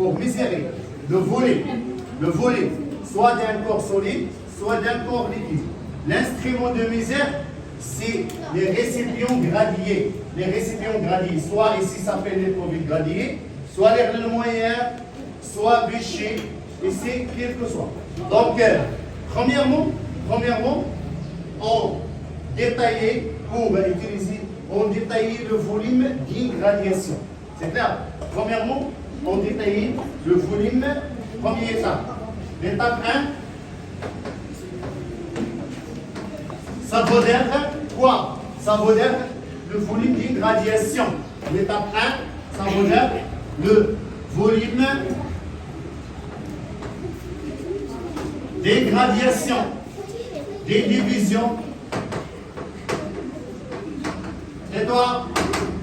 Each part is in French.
pour mesurer le volume, soit d'un corps solide, soit d'un corps liquide. L'instrument de mesure, c'est les récipients gradiés. Les récipients gradiés, soit ici ça s'appelle les produits gradiés, soit les moyen, soit bûcher, ici, quel que soit. Donc, premièrement, on détaillait le volume d'irradiation. C'est clair? Premièrement, on détaillait le volume, première étape. L'étape 1, ça veut dire quoi? Ça veut dire le volume d'irradiation. L'étape 1, ça veut dire le volume des gradations, des divisions. Et toi,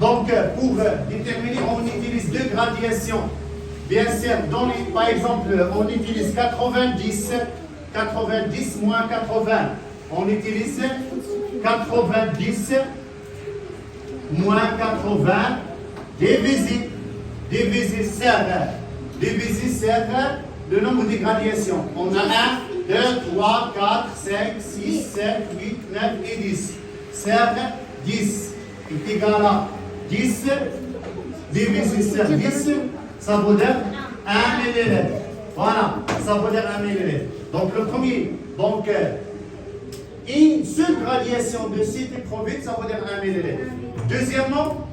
donc pour déterminer, on utilise deux gradations. Bien sûr, par exemple, on utilise 90 moins 80. On utilise 90 moins 80 divisé sur le nombre de gradations. On a 1, 2, 3, 4, 5, 6, 7, 8, 9 et 10. Sur 10 est égal à 10 divisé sur 10, ça veut dire 1 millilitre. Voilà, ça veut dire 1 millilitre. Donc le premier, une seule gradation de cette produit, ça veut dire 1 millilitre. Deuxièmement,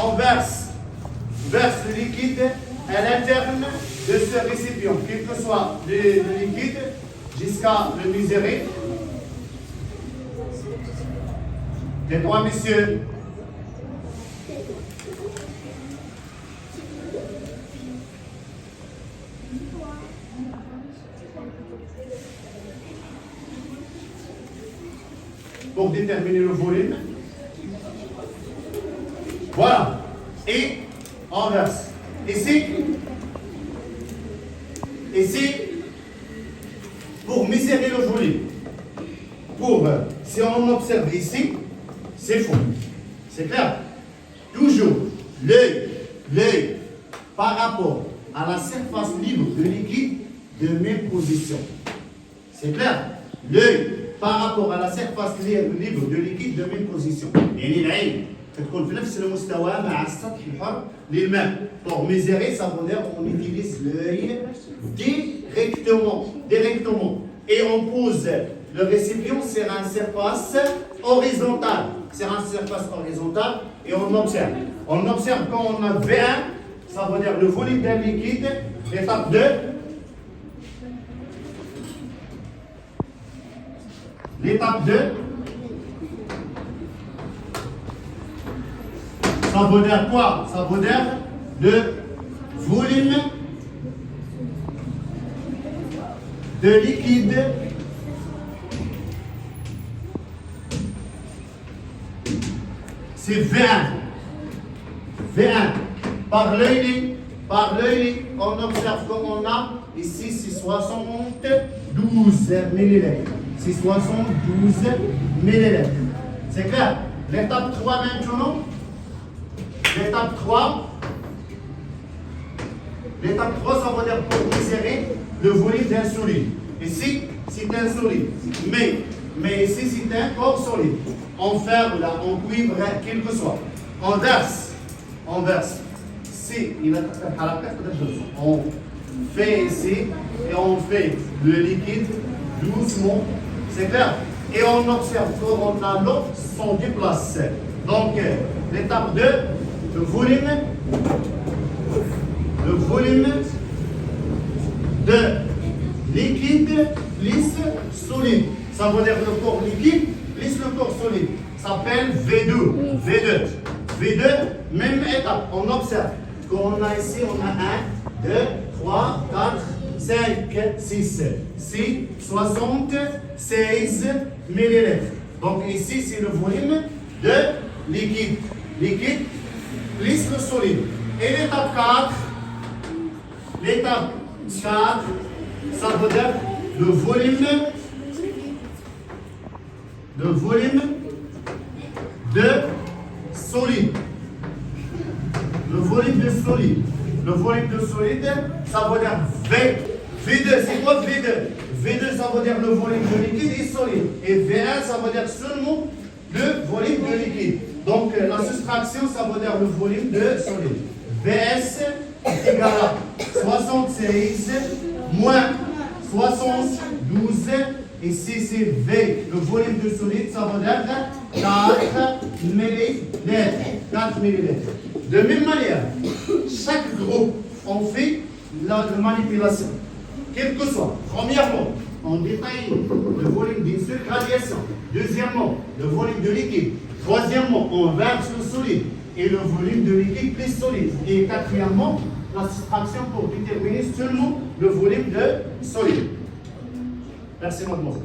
on verse le liquide à l'interne de ce récipient, quel que soit le liquide, jusqu'à le mesurer. Tais-toi, monsieur. Pour déterminer le volume. Voilà. Et on verse. Ici, pour mesurer le volume, si on observe ici, c'est faux. C'est clair? Toujours l'œil par rapport à la surface libre de liquide de même position. C'est clair? L'œil par rapport à la surface libre de liquide de même position. يعني العين تكون في نفس المستوى مع السطح الحر للماء. Pour mesurer, ça veut dire qu'on utilise l'œil directement. Et on pose le récipient sur une surface horizontale. Et on observe. On observe quand on a V1, ça veut dire le volume d'un liquide. Étape 2. L'étape 2, ça veut dire quoi? Ça veut dire le volume de liquide c'est V1. Par l'œil, on observe qu'on a ici, c'est 72 millilitres. C'est 72 millilitres. C'est clair? L'étape 3 maintenant. L'étape 3, ça veut dire pour mesurer le volume d'un solide. Ici, c'est un solide. Mais ici, c'est un corps solide. On ferme là, on cuivre, quel que soit. On verse. On fait ici et on fait le liquide doucement. C'est clair? Et on observe qu'on a l'eau sont déplacées. Donc, l'étape 2, le volume de liquide lisse solide. Ça veut dire le corps liquide lisse le corps solide. Ça s'appelle V2. Même étape. On observe qu'on a ici, on a 1, 2, 3, 4, 5, 6. C'est 76 millilitres. Donc ici, c'est le volume de liquide. Liquide plus le solide. Et l'étape 4, ça veut dire le volume de solide. le volume de solide, ça veut dire V. V2, c'est quoi V2? V2, ça veut dire le volume de liquide et solide. Et V1, ça veut dire seulement le volume de liquide. Donc, la soustraction, ça veut dire le volume de solide. VS est égal à 76 moins 72. Et si c'est V, le volume de solide, ça veut dire 4 millilitres. 4 millilitres. De même manière, chaque groupe, on fait la manipulation. Quel que soit. Premièrement, on détaille le volume d'une seule radiation. Deuxièmement, le volume de liquide. Troisièmement, on verse le solide et le volume de liquide plus solide. Et quatrièmement, la soustraction pour déterminer seulement le volume de solide. Merci, mademoiselle.